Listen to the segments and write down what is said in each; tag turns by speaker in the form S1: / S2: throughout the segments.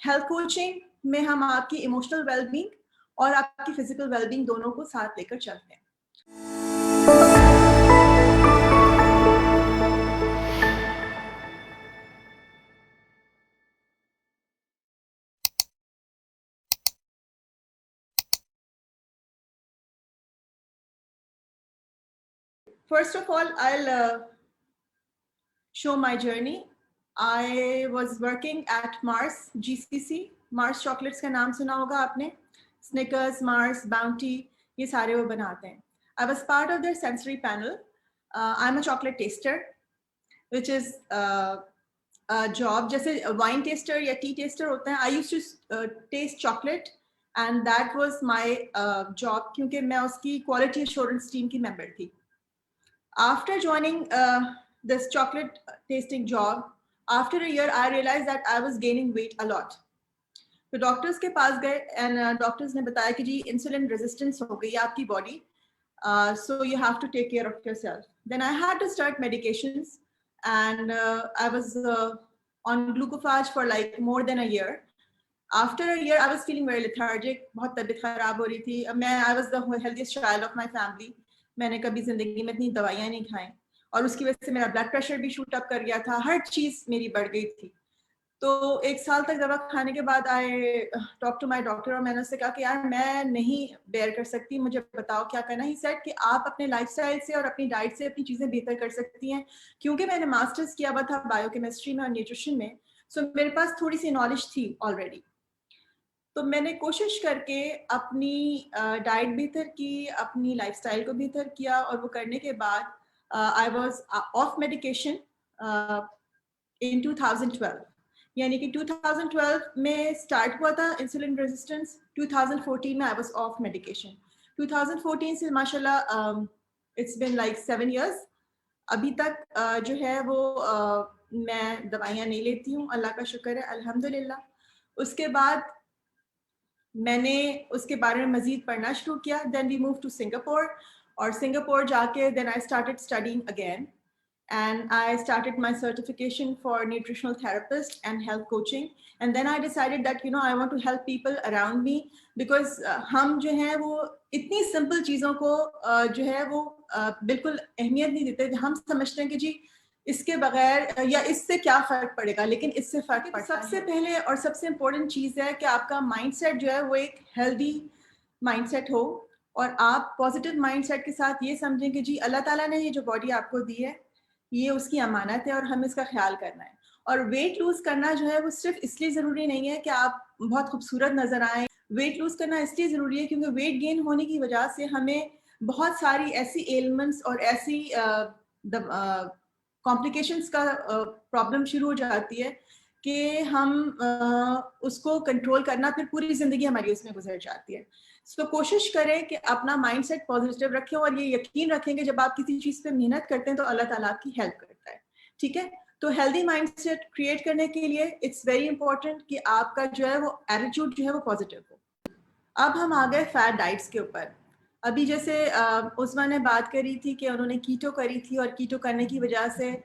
S1: Health coaching में हम आपकी इमोशनल वेलबींग और आपकी फिजिकल वेलबींग दोनों को साथ लेकर चलते हैं। First of all, I'll show my journey. I was working at Mars GCC. Mars chocolates का नाम सुना होगा आपने. Snickers, Mars, Bounty, ये सारे वो बनाते हैं. I was part of their sensory panel. I'm a chocolate taster, which is a job जैसे wine taster या tea taster होते हैं. I used to taste chocolate, and that was my job क्योंकि मैं उसकी quality assurance team की member थी. After joining this chocolate tasting job, after a year, I realized that I was gaining weight a lot. तो doctors के पास गए and doctors ने बताया कि जी इंसुलिन रेजिस्टेंस हो गई है आपकी body, so you have to take care of yourself. Then I had to start medications and I was on Glucophage for like more than a year. After a year I was feeling very lethargic, बहुत तबीयत खराब हो रही थी. मैं I was the healthiest child of my family. मैंने कभी जिंदगी में इतनी दवाइयाँ नहीं खाई और उसकी वजह से मेरा ब्लड प्रेशर भी शूट अप कर गया था. हर चीज़ मेरी बढ़ गई थी. तो 1 साल तक दवा खाने के बाद I talk to my doctor और मैंने उससे कहा कि यार मैं नहीं बेयर कर सकती, मुझे बताओ क्या करना. ही सेड कि आप अपने लाइफस्टाइल से और अपनी डाइट से अपनी चीज़ें बेहतर कर सकती हैं. क्योंकि मैंने मास्टर्स किया हुआ था बायोकेमिस्ट्री में और न्यूट्रिशन में, सो मेरे पास थोड़ी सी नॉलेज थी ऑलरेडी. तो मैंने कोशिश करके अपनी डाइट बेहतर की, अपनी लाइफस्टाइल को बेहतर किया और वो करने के बाद I was of medication in 2012. यानी कि 2012 में स्टार्ट हुआ था इंसुलिन रेजिस्टेंस. 2014 में आई वाज ऑफ मेडिकेशन. 2014 से माशाल्लाह इट्स बिन लाइक 7 years. अभी तक जो है वो मैं दवाइयाँ नहीं लेती हूँ, अल्लाह का शुक्र है, अल्हम्दुलिल्लाह. उसके बाद मैंने उसके बारे में मज़ीद पढ़ना शुरू किया. Then we move to Singapore और सिंगापुर जाके then I started studying again and I started my certification for nutritional therapist and health coaching. And then I decided that I want to help people around me because हम जो है वो इतनी simple चीज़ों को जो है वो बिल्कुल अहमियत नहीं देते. हम समझते हैं कि जी इसके बगैर या इससे क्या फ़र्क पड़ेगा, लेकिन इससे फ़र्क पड़ता है. सबसे पहले और सबसे इम्पोर्टेंट चीज़ है कि आपका माइंडसेट जो है वो एक हेल्दी माइंडसेट हो और आप पॉजिटिव माइंडसेट के साथ ये समझें कि जी अल्लाह ताला ने ये जो बॉडी आपको दी है ये उसकी अमानत है और हमें इसका ख्याल करना है. और वेट लूज़ करना जो है वो सिर्फ इसलिए ज़रूरी नहीं है कि आप बहुत खूबसूरत नज़र आएँ. वेट लूज़ करना इसलिए ज़रूरी है क्योंकि वेट गेन होने की वजह से हमें बहुत सारी ऐसी एलिमेंट्स और ऐसी कॉम्प्लिकेशंस का प्रॉब्लम शुरू हो जाती है कि हम उसको कंट्रोल करना फिर पूरी ज़िंदगी हमारी उसमें गुजर जाती है. तो कोशिश करें कि अपना माइंडसेट पॉजिटिव रखें और ये यकीन रखें कि जब आप किसी चीज़ पे मेहनत करते हैं तो अल्लाह ताला आपकी हेल्प करता है. ठीक है, तो हेल्दी माइंडसेट क्रिएट करने के लिए इट्स वेरी इंपॉर्टेंट कि आपका जो है वो एटीट्यूड जो है वो पॉजिटिव हो. अब हम आ गए फैट डाइट्स के ऊपर. अभी जैसे उस्मा ने बात करी थी कि उन्होंने कीटो करी थी और कीटो करने की वजह से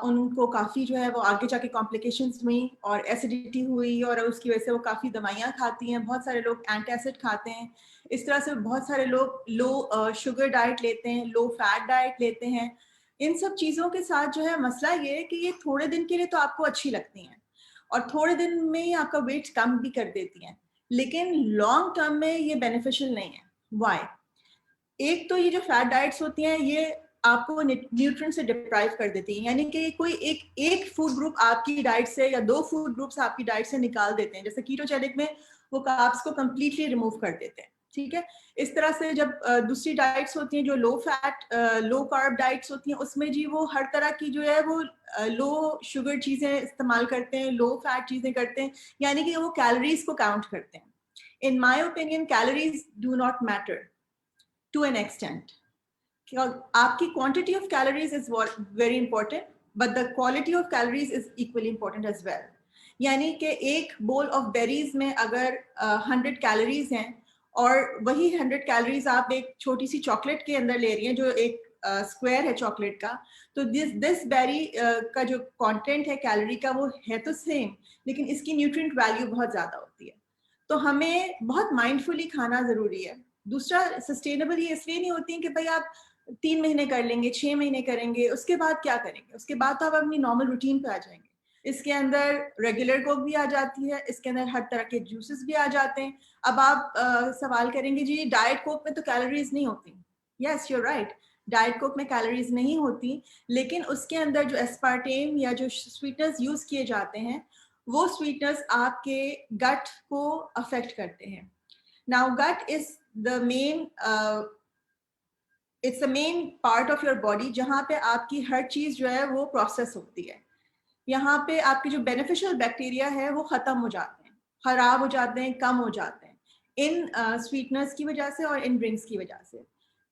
S1: उनको काफ़ी जो है वो आगे जाके कॉम्प्लिकेशंस हुई और एसिडिटी हुई और उसकी वजह से वो काफ़ी दवाइयाँ खाती हैं. बहुत सारे लोग एंटासिड खाते हैं. इस तरह से बहुत सारे लोग लो शुगर डाइट लेते हैं, लो फैट डाइट लेते हैं. इन सब चीज़ों के साथ जो है मसला ये है कि ये थोड़े दिन के लिए तो आपको अच्छी लगती हैं और थोड़े दिन में ही आपका वेट कम भी कर देती हैं, लेकिन लॉन्ग टर्म में ये बेनिफिशियल नहीं है. वाई? एक तो ये जो फैट डाइट्स होती हैं ये आपको न्यूट्रिएंट से डिप्राइव कर देती हैं. यानी कि कोई एक फूड ग्रुप आपकी डाइट से या 2 फूड ग्रुप्स आपकी डाइट से निकाल देते हैं. जैसे कीटोजेनिक में वो कार्ब्स को कंप्लीटली रिमूव कर देते हैं. ठीक है, इस तरह से जब दूसरी डाइट्स होती हैं जो low fat low carb diets होती हैं उसमें जी वो हर तरह की जो है वो लो शुगर चीज़ें इस्तेमाल करते हैं, लो फैट चीज़ें करते हैं, यानी कि वो कैलोरीज को काउंट करते हैं. In my opinion calories do not matter to an extent. आपकी quantity of calories is very important, but the quality of calories is equally important as well. यानी कि एक bowl of berries में अगर 100 calories हैं और वही 100 calories आप एक छोटी सी चॉकलेट के अंदर ले रही हैं जो एक स्क्वायर है चॉकलेट का, तो दिस बेरी का जो कंटेंट है कैलोरी का वो है तो सेम, लेकिन इसकी न्यूट्रिएंट वैल्यू बहुत ज़्यादा होती है। तो हमें बहुत माइंडफुली खाना ज़रूरी है। दूसरा, सस्टेनेबल ये इसलिए नहीं होती है कि भाई आप 3 महीने कर लेंगे, 6 महीने करेंगे, उसके बाद क्या करेंगे? उसके बाद तो आप अपनी नॉर्मल रूटीन पे आ जाएंगे। इसके अंदर रेगुलर कोक भी आ जाती है, इसके अंदर हर तरह के जूसेस भी आ जाते हैं। अब आप सवाल करेंगे जी डाइट कोक में तो कैलोरीज नहीं होती। Yes, you are right, diet Coke में कैलोरीज नहीं होती, लेकिन उसके अंदर जो एस्पार्टेम या जो स्वीटनर्स यूज किए जाते हैं वो स्वीटनर्स आपके गट को अफेक्ट करते हैं। Now gut is the main it's the main part of your body जहाँ पे आपकी हर चीज जो है वो प्रोसेस होती है। यहाँ पे आपके जो बेनिफिशियल बैक्टीरिया है वो खत्म हो जाते हैं, खराब हो जाते हैं, कम हो जाते हैं इन स्वीटनर्स की वजह से और इन ड्रिंक्स की वजह से।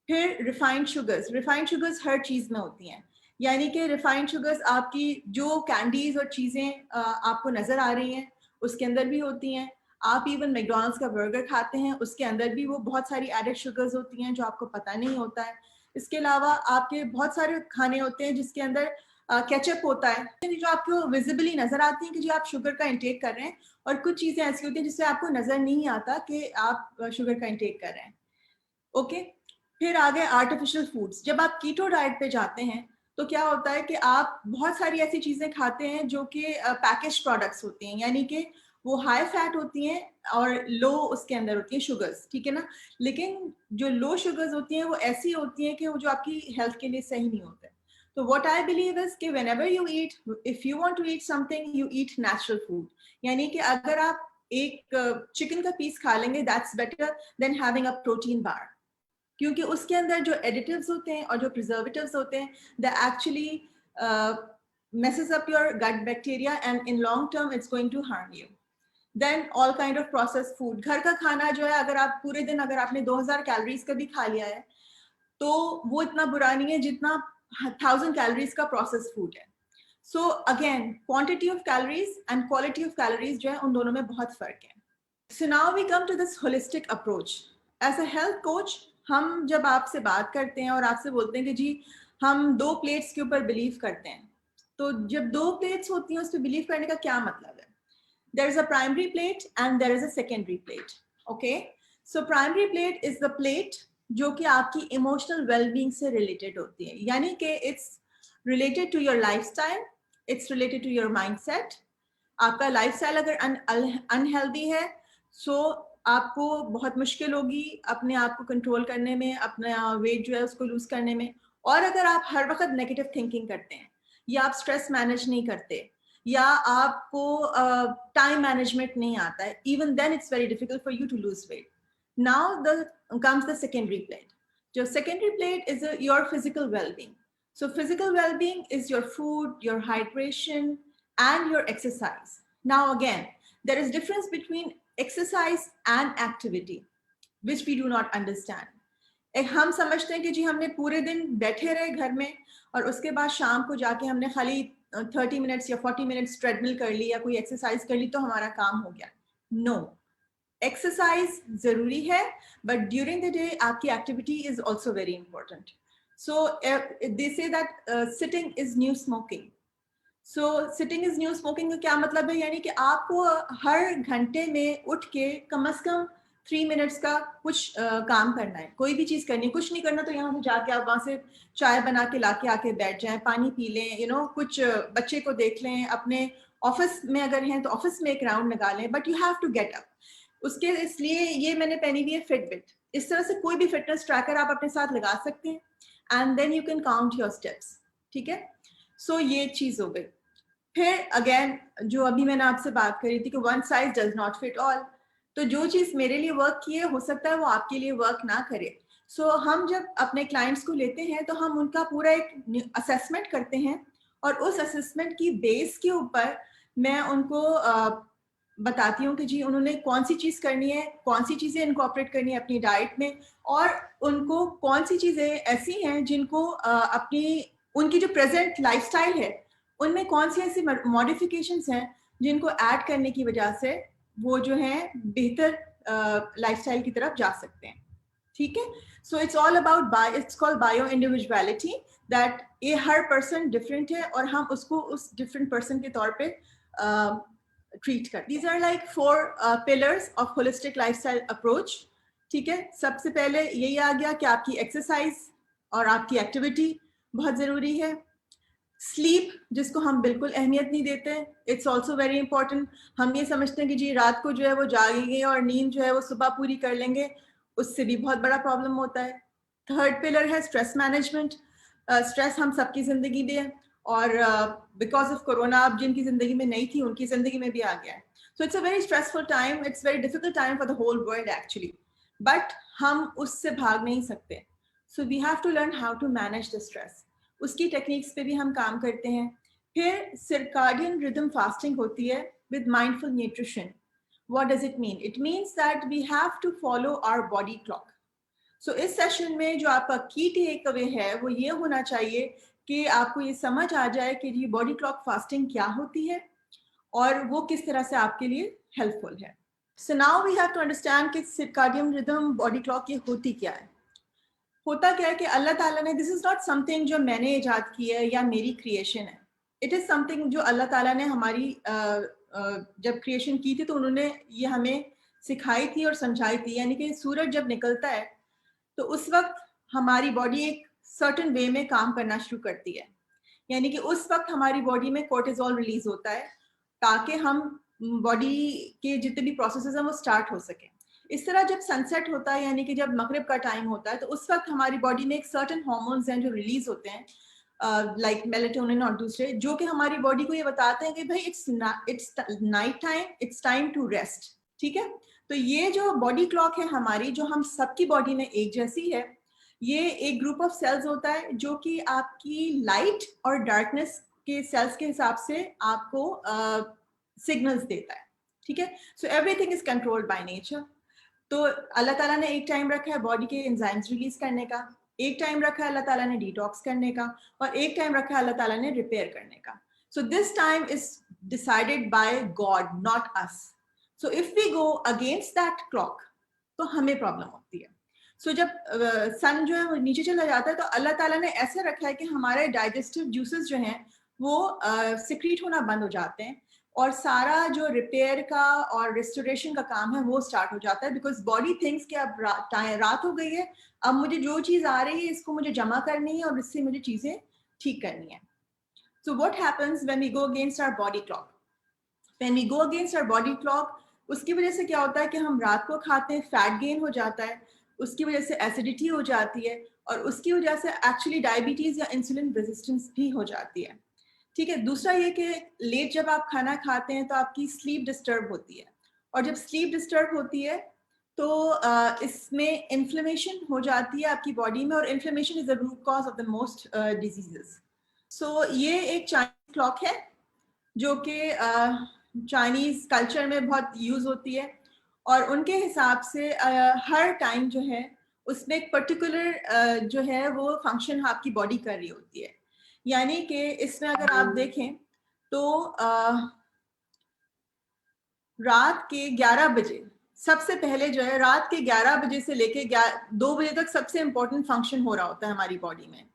S1: फिर रिफाइंड शुगर्स हर चीज में होती हैं, यानी कि रिफाइंड शुगर्स आपकी जो कैंडीज और चीजें आपको नजर आ रही हैं उसके अंदर भी होती हैं। आप इवन मैकडॉनल्ड्स का बर्गर खाते हैं, उसके अंदर भी वो बहुत सारी एडेड शुगर्स होती हैं जो आपको पता नहीं होता है। इसके अलावा आपके बहुत सारे खाने होते हैं जिसके अंदर केचप होता है, जो आपको विजिबली नजर आती है कि जो आप शुगर का इंटेक कर रहे हैं, और कुछ चीजें ऐसी होती हैं जिससे आपको नजर नहीं आता कि आप शुगर का इंटेक कर रहे हैं। ओके, फिर आगे आर्टिफिशियल फूड्स। जब आप कीटो डाइट पे जाते हैं तो क्या होता है कि आप बहुत सारी ऐसी चीजें खाते हैं जो कि पैकेज प्रोडक्ट्स होती हैं, यानी कि वो हाई फैट होती हैं और लो उसके अंदर होती हैं शुगर्स, ठीक है ना। लेकिन जो लो शुगर्स होती हैं वो ऐसी होती हैं कि वो जो आपकी हेल्थ के लिए सही नहीं होते। तो व्हाट आई बिलीव इज कि whenever you eat, if you want to eat something, you eat natural food. यानी कि अगर आप एक चिकन का पीस खा लेंगे, that's better than having a protein bar, क्योंकि उसके अंदर जो एडिटिव्स होते हैं और जो प्रिजर्वेटिव्स होते हैं the actually messes up your gut bacteria and in long term it's going to harm you. Then all kind of processed food, घर का खाना जो है, अगर आप पूरे दिन अगर आपने 2000 कैलोरीज का भी खा लिया है तो वो इतना बुरा नहीं है जितना 1000 कैलोरीज का प्रोसेस्ड फूड है। So again quantity of calories and quality of calories जो है उन दोनों में बहुत फर्क है। So now we come to this holistic approach. As a health coach हम जब आपसे बात करते हैं और आपसे बोलते हैं कि जी हम 2 प्लेट्स के ऊपर बिलीव करते हैं, तो जब 2 प्लेट्स होती हैं उस पर बिलीव करने का क्या मतलब है? There is a primary plate and there is a secondary plate. Okay, so primary plate is the plate जो कि आपकी इमोशनल वेलबींग से रिलेटेड होती है, यानी कि it's related to your lifestyle, it's related to your mindset. आपका lifestyle अगर अनहेल्दी है सो आपको बहुत मुश्किल होगी अपने आप को कंट्रोल करने में, अपना वेट जो है उसको लूज करने में। और अगर आप हर वक्त नेगेटिव थिंकिंग करते हैं, या आप स्ट्रेस मैनेज नहीं करते, या आपको टाइम मैनेजमेंट नहीं आता है, even then it's very difficult for you to lose weight. Now the comes the secondary plate. जो secondary plate is your physical wellbeing. So physical well-being is your food, your hydration, and your exercise. Now again, there is difference between exercise and activity, which we do not understand. एक हम समझते हैं कि जी हमने पूरे दिन बैठे रहे घर में और उसके बाद शाम को जाके हमने खाली 30 मिनट्स या 40 मिनट्स ट्रेडमिल कर ली या कोई एक्सरसाइज कर ली तो हमारा काम हो गया। नो, एक्सरसाइज जरूरी है, बट ड्यूरिंग द डे आपकी activity is also very important. So they say that sitting is new smoking. So sitting is new smoking का क्या मतलब है? यानी कि आपको हर घंटे में उठ के कम से कम 3 मिनट्स का कुछ काम करना है, कोई भी चीज करनी है। कुछ नहीं करना तो यहाँ से जाके आप वहां से चाय बना के लाके आके बैठ जाएं, पानी पी लें, कुछ बच्चे को देख लें, अपने ऑफिस में अगर हैं तो ऑफिस में एक राउंड लगा लें, but you have to get up. उसके इसलिए ये मैंने पहनी हुई है फिटबिट। इस तरह से कोई भी फिटनेस ट्रैकर आप अपने साथ लगा सकते हैं and then you can count your steps. ठीक है, सो ये चीज हो गई। फिर अगेन जो अभी मैंने आपसे बात करी थी कि one size does not fit all, तो जो चीज मेरे लिए वर्क की है हो सकता है वो आपके लिए वर्क ना करे। सो हम जब अपने क्लाइंट्स को लेते हैं तो हम उनका पूरा एक असेसमेंट करते हैं और उस असेसमेंट की बेस के ऊपर मैं उनको बताती हूँ कि जी उन्होंने कौन सी चीज करनी है, कौन सी चीजें इनकॉर्पोरेट करनी है अपनी डाइट में, और उनको कौन सी चीजें ऐसी हैं जिनको अपनी उनकी जो प्रेजेंट लाइफस्टाइल है उनमें कौन सी ऐसी मॉडिफिकेशंस हैं जिनको ऐड करने की वजह से वो जो है बेहतर लाइफस्टाइल की तरफ जा सकते हैं। ठीक है. So it's all about it's called bio individuality, that ये हर पर्सन डिफरेंट है और हम उसको उस डिफरेंट पर्सन के तौर पे ट्रीट करते हैं. These are like 4 pillars of holistic lifestyle approach. ठीक है, सबसे पहले यही आ गया कि आपकी एक्सरसाइज और आपकी एक्टिविटी बहुत ज़रूरी है. स्लीप, जिसको हम बिल्कुल अहमियत नहीं देते, इट्स ऑल्सो वेरी इंपॉर्टेंट. हम ये समझते हैं कि जी रात को जो है वो जागेंगे और नींद जो है वो सुबह पूरी कर लेंगे, उससे भी बहुत बड़ा प्रॉब्लम होता है. थर्ड पिलर है स्ट्रेस मैनेजमेंट. स्ट्रेस हम सबकी ज़िंदगी में है और बिकॉज ऑफ कोरोना अब जिनकी ज़िंदगी में नहीं थी उनकी ज़िंदगी में भी आ गया है. So it's a very stressful time, it's very difficult time for the whole world actually, but हम उससे भाग नहीं सकते. So we have to learn how to manage the stress. उसकी टेक्निक्स पे भी हम काम करते हैं. फिर सर्काडियन रिदम फास्टिंग होती है with mindful nutrition. What does it mean? It means that we have to follow our body clock. So इस सेशन में जो आपका की टेक अवे है वो ये होना चाहिए कि आपको ये समझ आ जाए कि ये बॉडी क्लॉक फास्टिंग क्या होती है और वो किस तरह से आपके लिए हेल्पफुल है. So now we have to understand कि सर्काडियन रिदम बॉडी क्लॉक ये होती क्या है. होता क्या है कि अल्लाह ताला ने, दिस इज नॉट समथिंग जो मैंने इजाद की है या मेरी क्रिएशन है. इट इज समथिंग जो अल्लाह ताला ने हमारी जब क्रिएशन की थी तो उन्होंने ये हमें सिखाई थी और समझाई थी. यानी कि सूरज जब निकलता है तो उस वक्त हमारी बॉडी एक सर्टेन वे में काम करना शुरू करती है. यानी कि उस वक्त हमारी बॉडी में कोर्टिजोल रिलीज होता है ताकि हम बॉडी के जितने भी प्रोसेसेस हैं वो स्टार्ट हो सके. इस तरह जब सनसेट होता है यानी कि जब मगरिब का टाइम होता है तो उस वक्त हमारी बॉडी में एक सर्टेन हार्मोन्स हैं जो रिलीज होते हैं, लाइक मेलेटोनिन और दूसरे, जो कि हमारी बॉडी को ये बताते हैं कि भाई it's night time, it's time to rest. ठीक है, तो ये जो बॉडी क्लॉक है हमारी, जो हम सबकी बॉडी में एक जैसी है, ये एक ग्रुप ऑफ सेल्स होता है जो कि आपकी लाइट और डार्कनेस के सेल्स के हिसाब से आपको सिग्नल्स देता है. ठीक है, so everything is controlled by nature. तो अल्लाह ताला ने एक टाइम रखा है बॉडी के एंजाइम्स रिलीज करने का, एक टाइम रखा है अल्लाह ताला ने डिटॉक्स करने का, और एक टाइम रखा है अल्लाह ताला ने रिपेयर करने का. So this time is decided by God, not us. So if we go against that clock तो हमें प्रॉब्लम होती है. सो जब सन जो है वो नीचे चला जाता है तो अल्लाह ताला ने ऐसा रखा है कि हमारे डाइजेस्टिव जूसेस जो हैं वो सिक्रीट होना बंद हो जाते हैं और सारा जो रिपेयर का और रिस्टोरेशन का काम है वो स्टार्ट हो जाता है. बिकॉज बॉडी थिंक्स कि अब रात हो गई है, अब मुझे जो चीज़ आ रही है इसको मुझे जमा करनी है और इससे मुझे चीज़ें ठीक करनी है. So what happens when we go against our body clock? When we go against our body clock, उसकी वजह से क्या होता है कि हम रात को खाते हैं, फैट गेन हो जाता है, उसकी वजह से एसिडिटी हो जाती है और उसकी वजह से एक्चुअली डायबिटीज़ या इंसुलिन रेजिस्टेंस भी हो जाती है. ठीक है, दूसरा ये कि लेट जब आप खाना खाते हैं तो आपकी स्लीप डिस्टर्ब होती है और जब स्लीप डिस्टर्ब होती है तो इसमें इन्फ्लेमेशन हो जाती है आपकी बॉडी में, और inflammation is the root cause of the most diseases. So ये एक चाइनीज क्लॉक है जो कि चाइनीज कल्चर में बहुत यूज होती है और उनके हिसाब से हर टाइम जो है उसमें एक पर्टिकुलर जो है वो फंक्शन आपकी बॉडी कर रही होती है. यानी कि इसमें अगर आप देखें तो रात के 11 बजे सबसे पहले जो है, रात के 11 बजे से लेके 2 बजे तक सबसे इंपॉर्टेंट फंक्शन हो रहा होता है हमारी बॉडी में.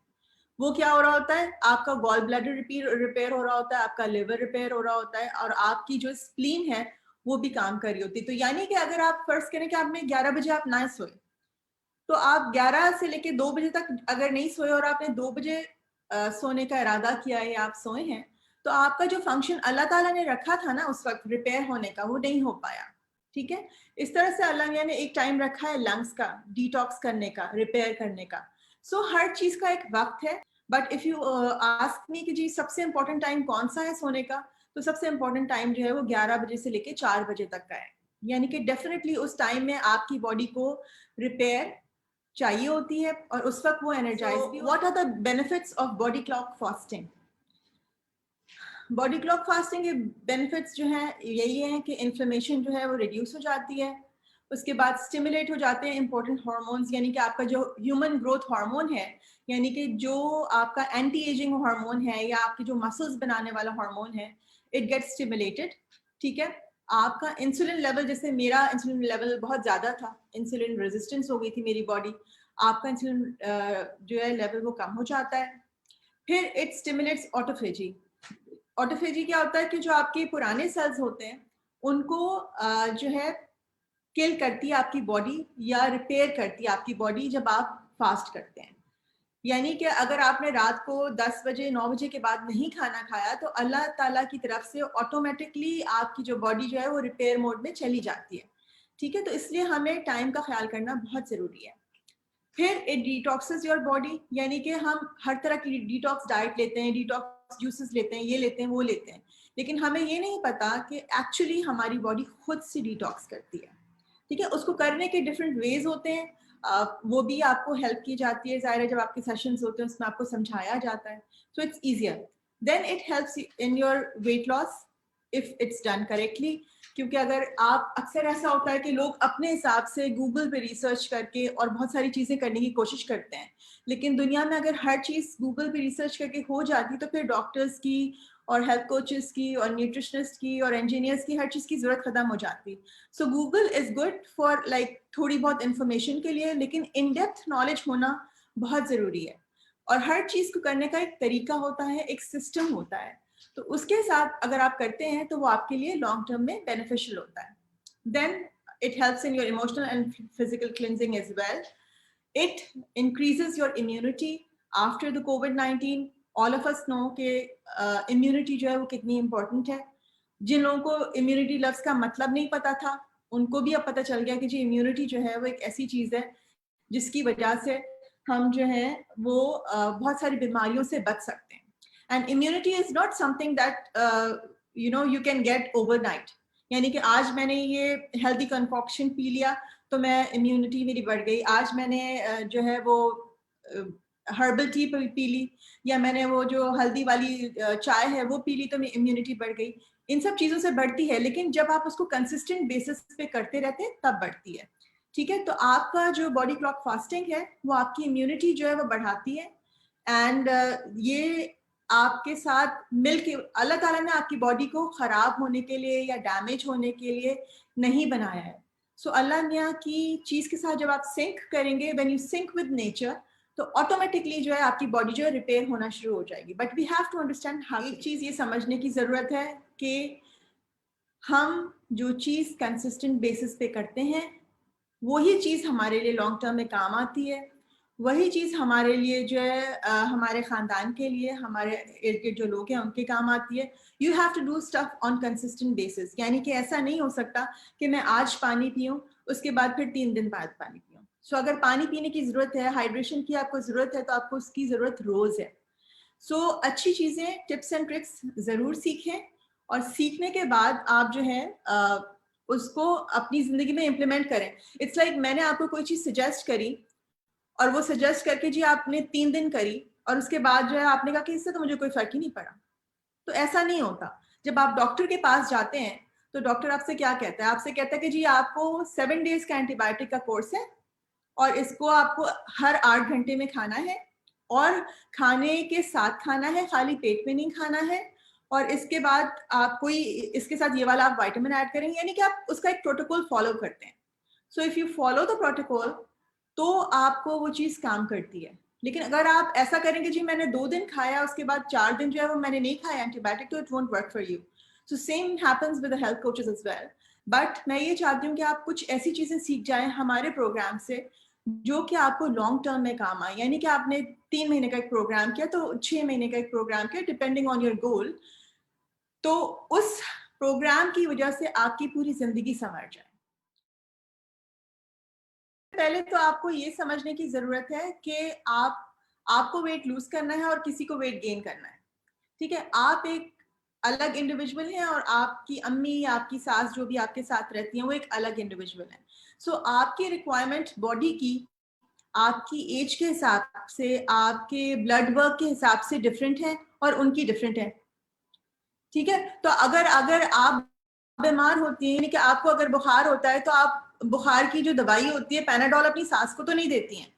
S1: वो क्या हो रहा होता है? आपका गॉल ब्लैडर रिपेयर हो रहा होता है, आपका लिवर रिपेयर हो रहा होता है और आपकी जो स्प्लीन है वो भी काम कर रही होती है. तो यानी कि अगर आप फर्ज करें कि आपने 11 बजे आप ना सोए तो आप 11 से लेके 2 बजे तक अगर नहीं सोए और आपने 2 बजे सोने का इरादा किया है या आप सोए हैं तो आपका जो फंक्शन अल्लाह ताला ने रखा था ना उस वक्त रिपेयर होने का, वो नहीं हो पाया. ठीक है, इस तरह से अल्लाह ने एक टाइम रखा है लंग्स का डिटॉक्स करने का, रिपेयर करने का. सो हर चीज का एक वक्त है. But if you ask me कि जी सबसे इंपॉर्टेंट टाइम कौन सा है सोने का, तो सबसे इंपॉर्टेंट टाइम जो है वो 11 बजे से लेके 4 बजे तक का है. यानी कि डेफिनेटली उस टाइम में आपकी बॉडी को रिपेयर चाहिए होती है और उस वक्त वो एनर्जाइज भी. What are the benefits of body clock fasting? Body clock fasting के बेनिफिट्स जो हैं यही हैं कि इन्फ्लेमेशन जो है वो रिड्यूस हो जाती है. उसके बाद स्टिमुलेट हो जाते हैं इंपॉर्टेंट हार्मोन्स, यानी कि आपका जो ह्यूमन ग्रोथ हार्मोन है, यानी कि जो आपका एंटी एजिंग हार्मोन है या आपके जो मसल्स बनाने वाला हार्मोन है, इट गेट्स स्टिमुलेटेड. ठीक है, आपका इंसुलिन लेवल, जैसे मेरा इंसुलिन लेवल बहुत ज़्यादा था, इंसुलिन रेजिस्टेंस हो गई थी मेरी बॉडी, आपका इंसुलिन जो है लेवल वो कम हो जाता है। फिर इट स्टिमुलेट्स ऑटोफेजी। ऑटोफेजी क्या होता है कि जो आपके पुराने सेल्स होते हैं उनको जो है किल करती है आपकी बॉडी, या रिपेयर करती है आपकी बॉडी जब आप फास्ट करते हैं। यानी कि अगर आपने रात को 10 बजे 9 बजे के बाद नहीं खाना खाया तो अल्लाह ताला की तरफ से ऑटोमेटिकली आपकी जो बॉडी जो है वो रिपेयर मोड में चली जाती है। ठीक है, तो इसलिए हमें टाइम का ख्याल करना बहुत ज़रूरी है। फिर इट डिटॉक्सेस योर बॉडी, यानी कि हम हर तरह की डिटॉक्स डाइट लेते हैं, डिटॉक्स जूसेस लेते हैं, ये लेते हैं वो लेते हैं, लेकिन हमें ये नहीं पता कि एक्चुअली हमारी बॉडी खुद से डिटॉक्स करती है। ठीक है, उसको करने के डिफरेंट वेज होते हैं, वो भी आपको हेल्प की जाती है, ज़ाहिर है जब आपके सेशंस होते हैं उसमें आपको समझाया जाता है, so it's easier. Then it helps in your weight loss if it's done correctly. क्योंकि अगर आप, अक्सर ऐसा होता है कि लोग अपने हिसाब से गूगल पे रिसर्च करके और बहुत सारी चीज़ें करने की कोशिश करते हैं, लेकिन दुनिया में अगर हर चीज़ गूगल पे रिसर्च करके हो जाती तो फिर डॉक्टर्स की और हेल्थ कोचेस की और न्यूट्रिशनिस्ट की और इंजीनियर्स की हर चीज़ की ज़रूरत ख़त्म हो जाती। सो Google is good for like थोड़ी बहुत इंफॉर्मेशन के लिए, लेकिन इन डेप्थ नॉलेज होना बहुत ज़रूरी है। और हर चीज़ को करने का एक तरीका होता है, एक सिस्टम होता है, तो उसके साथ अगर आप करते हैं तो वो आपके लिए लॉन्ग टर्म में बेनिफिशियल होता है। Then it helps in your emotional and physical cleansing as well. It increases your immunity after the COVID-19. All of us know कि immunity जो है वो कितनी important है। जिन लोगों को immunity लफ्ज़ का मतलब नहीं पता था, उनको भी अब पता चल गया कि जी immunity जो है वो एक ऐसी चीज़ है जिसकी वजह से हम जो है वो बहुत सारी बीमारियों से बच सकते हैं। And immunity is not something that you can get overnight. यानी कि आज मैंने ये हेल्दी कंकॉक्शन पी लिया तो मैं इम्यूनिटी मेरी बढ़ गई, आज मैंने जो है वो हर्बल टी पी ली, या मैंने वो जो हल्दी वाली चाय है वो पी ली तो मेरी इम्यूनिटी बढ़ गई। इन सब चीज़ों से बढ़ती है, लेकिन जब आप उसको कंसिस्टेंट बेसिस पे करते रहते हैं तब बढ़ती है। ठीक है, तो आपका जो बॉडी क्लॉक फास्टिंग है वो आपकी इम्यूनिटी जो है वो बढ़ाती है। एंड ये आपके साथ मिलके अल्लाह ताला ने आपकी बॉडी को खराब होने के लिए या डैमेज होने के लिए नहीं बनाया है। सो अल्लाह मियाँ की चीज़ के साथ जब आप सिंक करेंगे, when you sync with nature, तो ऑटोमेटिकली जो है आपकी बॉडी जो है रिपेयर होना शुरू हो जाएगी। But we have to understand, how एक चीज़ ये समझने की ज़रूरत है कि हम जो चीज़ कंसिस्टेंट बेसिस पे करते हैं वही चीज़ हमारे लिए लॉन्ग टर्म में काम आती है। वही चीज़ हमारे लिए जो है हमारे ख़ानदान के लिए, हमारे इर्द-गिर्द जो लोग हैं उनके काम आती है। You have to do stuff on consistent basis, यानी कि ऐसा नहीं हो सकता कि मैं आज पानी पीऊँ, उसके बाद फिर 3 दिन बाद पानी पीऊँ। सो अगर पानी पीने की ज़रूरत है, हाइड्रेशन की आपको ज़रूरत है, तो आपको उसकी ज़रूरत रोज़ है। सो अच्छी चीज़ें, टिप्स एंड ट्रिक्स ज़रूर सीखें, और सीखने के बाद आप जो है उसको अपनी ज़िंदगी में इम्प्लीमेंट करें। इट्स लाइक मैंने आपको कोई चीज़ सजेस्ट करी और वो सजेस्ट करके जी आपने 3 दिन करी और उसके बाद जो है आपने कहा कि इससे तो मुझे कोई फ़र्क ही नहीं पड़ा। तो ऐसा नहीं होता। जब आप डॉक्टर के पास जाते हैं तो डॉक्टर आपसे क्या कहता है? आपसे कहता है कि जी आपको 7 डेज़ का एंटीबायोटिक का कोर्स है और इसको आपको हर 8 घंटे में खाना है, और खाने के साथ खाना है, खाली पेट में नहीं खाना है, और इसके बाद आप कोई इसके साथ ये वाला आप विटामिन ऐड करेंगे, यानी कि आप उसका एक प्रोटोकॉल फॉलो करते हैं। So if you follow the protocol तो आपको वो चीज़ काम करती है। लेकिन अगर आप ऐसा करेंगे जी मैंने 2 दिन खाया उसके बाद 4 दिन जो है वो मैंने नहीं खाया एंटीबायोटिक, तो it won't work for you. So same happens with the health coaches as well. But मैं ये चाहती हूँ कि आप कुछ ऐसी चीज़ें सीख जाएँ हमारे प्रोग्राम से जो कि आपको लॉन्ग टर्म में काम आए। यानी कि आपने 3 महीने का एक प्रोग्राम किया तो 6 महीने का एक प्रोग्राम किया, डिपेंडिंग ऑन योर गोल, तो उस प्रोग्राम की वजह से आपकी पूरी ज़िंदगी संवर जाए। पहले तो आपको ये समझने की ज़रूरत है कि आपको वेट लूज़ करना है और किसी को वेट गेन करना है, ठीक है? आप एक अलग इंडिविजुअल हैं और आपकी अम्मी या आपकी सास जो भी आपके साथ रहती हैं, वो एक अलग इंडिविजुअल हैं। सो आपकी रिक्वायरमेंट बॉडी की, आपकी एज के हिसाब से, आपके ब्लड वर्क के हिसाब से डिफरेंट है और उनकी डिफरेंट है, ठीक है? तो अगर अगर आप बीमार होती हैं, यानी कि आपको अगर बुखार होता है, तो आप बुखार की जो दवाई होती है, पैनाडोल अपनी सास को तो नहीं देती हैं,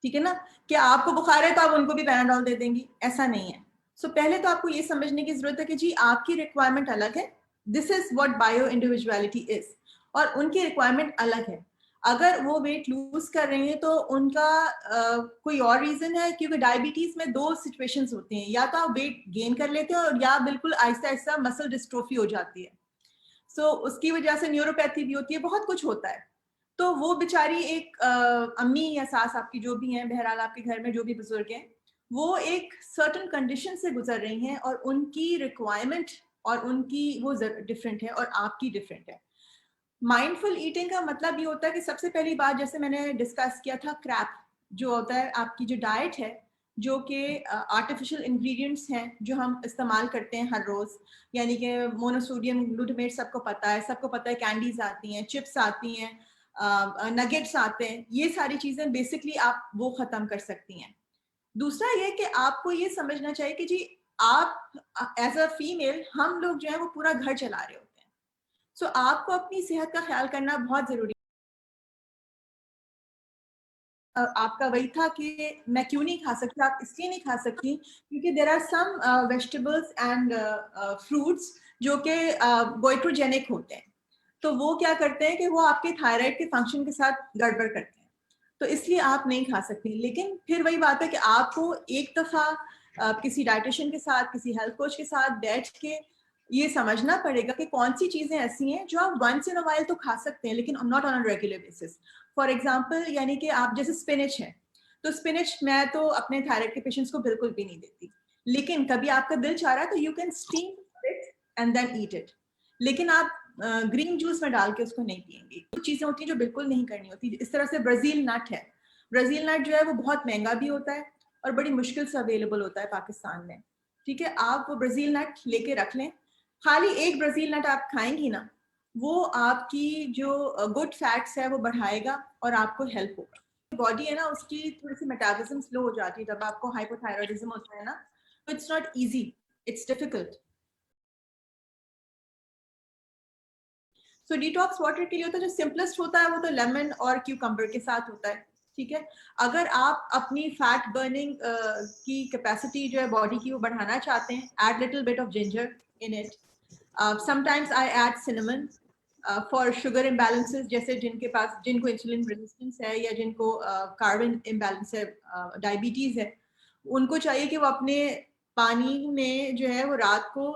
S1: ठीक है ना? कि आपको बुखार है तो आप उनको भी पैनाडोल दे देंगी, ऐसा नहीं है। सो पहले तो आपको ये समझने की ज़रूरत है कि जी आपकी रिक्वायरमेंट अलग है this is what bio individuality is, और उनकी रिक्वायरमेंट अलग है। अगर वो वेट लूज कर रही हैं तो उनका कोई और रीजन है, क्योंकि डायबिटीज में दो सिचुएशंस होती हैं, या तो आप वेट गेन कर लेते हो और या बिल्कुल आहिस्ता आहिस्ता मसल डिस्ट्रोफी हो जाती है। सो उसकी वजह से न्यूरोपैथी भी होती है, बहुत कुछ होता है। तो वो बेचारी एक अम्मी या सास आपकी जो भी हैं, बहरहाल आपके घर में जो भी बुजुर्ग हैं, वो एक सर्टन कंडीशन से गुजर रही हैं और उनकी रिक्वायरमेंट और उनकी वो डिफरेंट है और आपकी डिफरेंट है। माइंडफुल ईटिंग का मतलब ये होता है कि सबसे पहली बात, जैसे मैंने डिस्कस किया था, क्रैप जो होता है आपकी जो डाइट है, जो कि आर्टिफिशियल इंग्रेडिएंट्स हैं जो हम इस्तेमाल करते हैं हर रोज, यानी कि मोनोसोडियम ग्लूटामेट सबको पता है, कैंडीज आती हैं, चिप्स आती हैं, नगेट्स आते हैं, ये सारी चीजें बेसिकली आप वो खत्म कर सकती हैं। दूसरा ये कि आपको ये समझना चाहिए कि जी आप एज अ फीमेल, हम लोग जो है वो पूरा घर चला रहे होते हैं। सो आपको अपनी सेहत का ख्याल करना बहुत जरूरी है। आपका वही था कि मैं क्यों नहीं खा सकती, आप इसलिए नहीं खा सकती क्योंकि there are some vegetables and fruits जो कि गोइट्रोजेनिक होते हैं। तो वो क्या करते हैं कि वो आपके थायराइड के फंक्शन के साथ गड़बड़ करते हैं, तो इसलिए आप नहीं खा सकती। लेकिन फिर वही बात है कि आपको एक दफा किसी डाइटिशियन के साथ, किसी हेल्थ कोच के साथ बैठ के ये समझना पड़ेगा कि कौन सी चीजें ऐसी हैं जो आप वंस इन अ वाइल तो खा सकते हैं, लेकिन not on a regular basis. For example, यानी कि आप जैसे स्पिनच है, तो स्पिनच मैं तो अपने थायराइड के पेशेंट्स को बिल्कुल भी नहीं देती, लेकिन कभी आपका दिल चाह रहा है तो you can steam it and then eat it. लेकिन आप ग्रीन जूस में डाल के उसको नहीं पियेंगे। कुछ चीजें होती हैं जो बिल्कुल नहीं करनी होती। इस तरह से ब्राजील नट है, ब्राजील नट जो है वो बहुत महंगा भी होता है और बड़ी मुश्किल से अवेलेबल होता है पाकिस्तान में। ठीक है, आप वो ब्राजील नट लेके रख लें। खाली एक ब्राजील नट आप खाएंगी ना, वो आपकी जो गुड फैट्स है वो बढ़ाएगा और आपको हेल्प होगा। बॉडी है ना, उसकी थोड़ी सी मेटाबॉलिज्म स्लो हो जाती है जब आपको हाइपोथायरॉयडिज्म होता है ना, तो it's not easy, it's difficult. So detox water के लिए होता है, जो सिंपलेस्ट होता है वो तो लेमन और क्यूकम्बर के साथ होता है। ठीक है, अगर आप अपनी फैट बर्निंग की कैपेसिटी जो है बॉडी की वो बढ़ाना चाहते हैं, add little bit of ginger in it. Sometimes I add cinnamon for sugar imbalances, जैसे जिनको इंसुलिन रेजिस्टेंस है या जिनको कार्बन इम्बैलेंस है, डायबिटीज है, उनको चाहिए कि वो अपने पानी में जो है वो रात को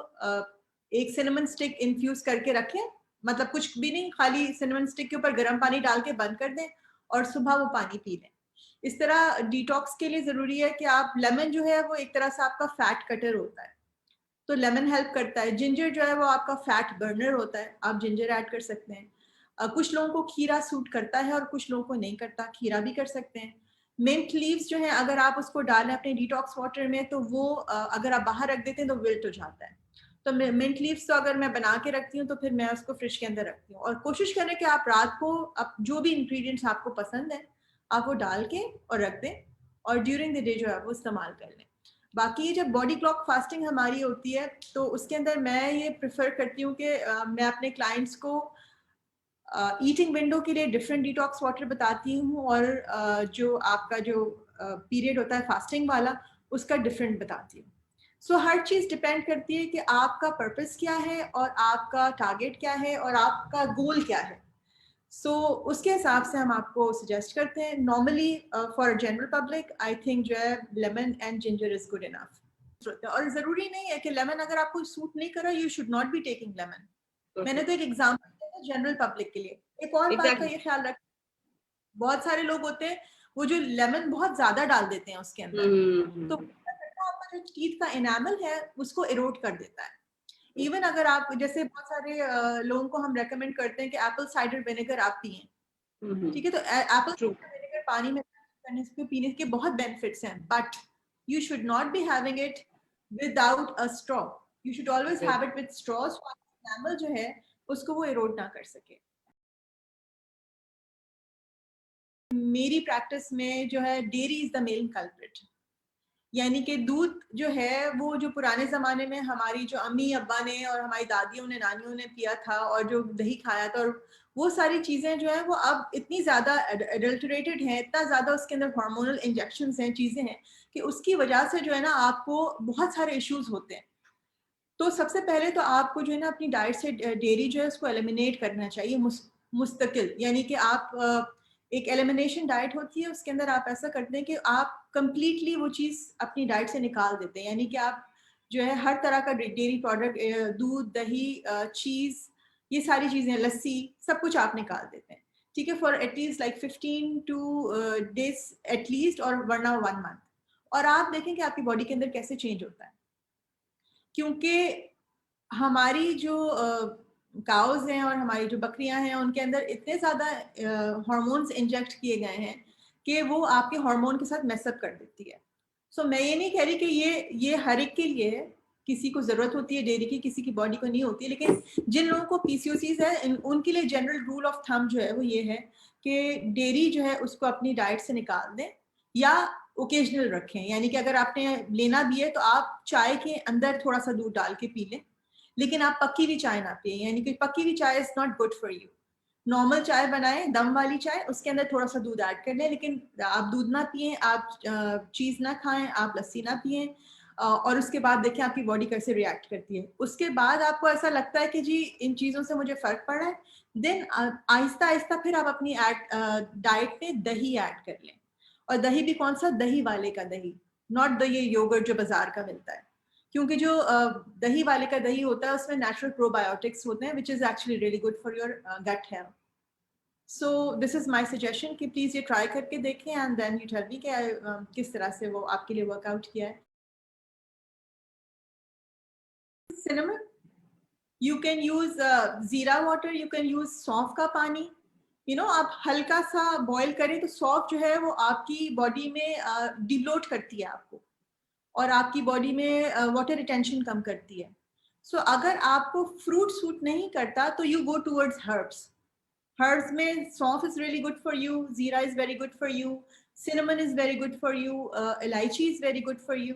S1: एक सिनेमन स्टिक इन्फ्यूज करके रखें। मतलब कुछ भी नहीं, खाली सिनेमन स्टिक के ऊपर गर्म पानी डाल के बंद कर दें और सुबह वो पानी पी लें। इस तरह डिटॉक्स के लिए जरूरी है कि आप, लेमन जो है वो एक तरह से आपका फैट कटर होता है, तो लेमन हेल्प करता है। जिंजर जो है वो आपका फैट बर्नर होता है, आप जिंजर ऐड कर सकते हैं। कुछ लोगों को खीरा सूट करता है और कुछ लोगों को नहीं करता, खीरा भी कर सकते हैं। मिंट लीव्स जो है, अगर आप उसको डालें अपने डिटॉक्स वाटर में, तो वो अगर आप बाहर रख देते हैं तो विल्ट हो जाता है। तो मिंट लीव्स तो अगर मैं बना के रखती हूँ तो फिर मैं उसको फ्रिज के अंदर रखती हूँ, और कोशिश करें कि आप रात को आप जो भी इंग्रेडिएंट्स आपको पसंद है आप वो डाल के और रख दें, और ड्यूरिंग द डे जो है वो इस्तेमाल कर लें। बाकी ये जब बॉडी क्लॉक फास्टिंग हमारी होती है तो उसके अंदर मैं ये प्रेफर करती हूँ कि मैं अपने क्लाइंट्स को ईटिंग विंडो के लिए डिफरेंट डिटॉक्स वाटर बताती हूँ, और जो आपका जो पीरियड होता है फास्टिंग वाला, उसका डिफरेंट बताती हूँ। सो हर चीज़ डिपेंड करती है कि आपका पर्पस क्या है और आपका टारगेट क्या है और आपका गोल क्या है। सो उसके हिसाब से हम आपको सजेस्ट करते हैं। Normally for general public I think जो है lemon and ginger is good enough. और ज़रूरी नहीं है कि लेमन अगर आपको सूट नहीं करा, you should not be taking lemon. मैंने तो एक एग्जांपल दिया था जनरल पब्लिक के लिए। एक और बात का ये ख्याल रख, बहुत सारे लोग होते हैं वो जो लेमन बहुत ज्यादा डाल देते हैं उसके अंदर, तो आपका जो टीथ का एनामल है उसको इरोड कर देता है। इवन अगर आप, जैसे बहुत सारे लोगों को हम रेकमेंड करते हैं कि एप्पल साइडर विनेगर आप पिए, ठीक है, तो एप्पल साइडर विनेगर पानी में करने से पीने के बहुत बेनिफिट्स हैं, but you should not be having it without a straw. You should always have it with straw, so enamel जो है उसको वो इरोड ना कर सके। मेरी प्रैक्टिस में जो है dairy is the main culprit, यानी कि दूध जो है वो जो पुराने ज़माने में हमारी जो अम्मी अब्बा ने और हमारी दादियों ने नानियों ने पिया था और जो दही खाया था, और वो सारी चीज़ें जो है वो अब इतनी ज़्यादा एडल्टरेटेड हैं, इतना ज़्यादा उसके अंदर हार्मोनल इंजेक्शंस हैं, चीज़ें हैं कि उसकी वजह से जो है ना आपको बहुत सारे इश्यूज होते हैं। तो सबसे पहले तो आपको जो है ना अपनी डाइट से डेयरी जो है उसको एलिमिनेट करना चाहिए मुस्तकिल, यानी कि आप एक एलिमिनेशन डाइट होती है, उसके अंदर आप ऐसा करते हैं कि आप कंप्लीटली वो चीज़ अपनी डाइट से निकाल देते हैं, यानी कि आप जो है हर तरह का डेयरी प्रोडक्ट, दूध, दही, चीज़, ये सारी चीज़ें, लस्सी, सब कुछ आप निकाल देते हैं, ठीक है, for at least like 15 two days at least, और वरना 1 मंथ, और आप देखें कि आपकी बॉडी के अंदर कैसे चेंज होता है। क्योंकि हमारी जो काउज हैं और हमारी जो बकरियां हैं उनके अंदर इतने ज़्यादा हार्मोन्स इंजेक्ट किए गए हैं कि वो आपके हार्मोन के साथ मैसअप कर देती है। सो मैं ये नहीं कह रही कि ये हर एक के लिए है, किसी को ज़रूरत होती है डेयरी की, किसी की बॉडी को नहीं होती है, लेकिन जिन लोगों को पीसीओसीज है उनके लिए जनरल रूल ऑफ थंब जो है वो ये है कि डेयरी जो है उसको अपनी डाइट से निकाल दें या ओकेजनल रखें, यानी कि अगर आपने लेना भी है तो आप चाय के अंदर थोड़ा सा दूध डाल के पी लें, लेकिन आप पक्की हुई चाय ना पिए, यानी कि पक्की हुई चाय is not good for you. Normal चाय बनाएं, दम वाली चाय, उसके अंदर थोड़ा सा दूध ऐड कर लें, लेकिन आप दूध ना पिए, आप चीज़ ना खाएं, आप लस्सी ना पिए, और उसके बाद देखें आपकी बॉडी कैसे रिएक्ट करती है। उसके बाद आपको ऐसा लगता है कि जी इन चीज़ों से मुझे फ़र्क पड़ा है, देन आहिस्ता आहिस्ता फिर आप अपनी डाइट में दही ऐड कर लें, और दही भी कौन सा, दही वाले का दही, नॉट द ये योगर्ट जो बाजार का मिलता है, क्योंकि जो दही वाले का दही होता है उसमें नेचुरल प्रोबायोटिक्स होते हैं which is actually really good for your gut health. So this is my suggestion कि प्लीज़ ये ट्राई करके देखें and then you tell me कि किस तरह से वो आपके लिए वर्कआउट किया है। Cinnamon, you can use जीरा वाटर, you can use सौंफ का पानी, आप हल्का सा बॉईल करें तो सौंफ जो है वो आपकी बॉडी में डिब्लोट करती है आपको, और आपकी बॉडी में वाटर रिटेंशन कम करती है। सो अगर आपको फ्रूट सूट नहीं करता तो you go towards herbs. Herbs में saunf is really good for you, jeera is very good for you, cinnamon is very good for you, elaichi is very good for you.